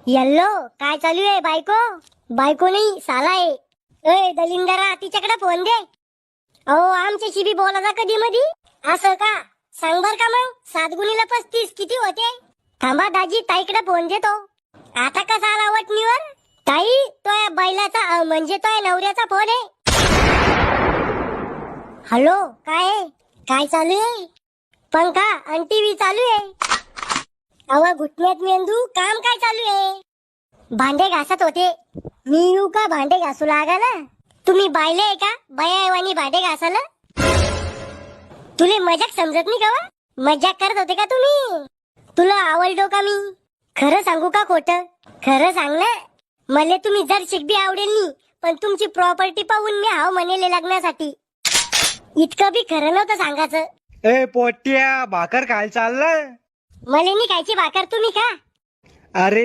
Yellow काय चालू आहे बायको? बायको नाही साला आहे. ए दलिंदरा तिच्याकडे फोन दे. अहो आमच्याशी बी बोलायचा कधी मधी. असं का? सांग बर का मग 7 x 35 किती होते? थांबा दाजी ताईकडे फोन देतो. आता कसा आला वटणीवर? ताई तो या बैलाचा म्हणजे तो या नवऱ्याचा फोन आहे. हॅलो काय आहे? काय चालू आहे? पंखा आणि टीव्ही चालू आहे. अहो घुटण्यात मेंदू काम काय चालू आहे? भांडे घासत होते. मी येऊ का भांडे घासू लागायला? तुम्ही बायले आहे का बायावानी भांडे घासायला? तुले मजाक समजत नाही का वा? मजाक करत होते का तुम्ही? तुला आवडलो का मी? खरं सांगू का खोटं? खरं सांग ना. मला तुम्ही जर शिकबी आवडेल नी पण तुमची प्रॉपर्टी पाहून मी हाव म्हणेले लग्नासाठी. इतकं बी खरं नव्हतं सांगायचं. ए पोट्या भाकर खायला चाललं? मला नाही खायची भाकर तुम्ही खा. अरे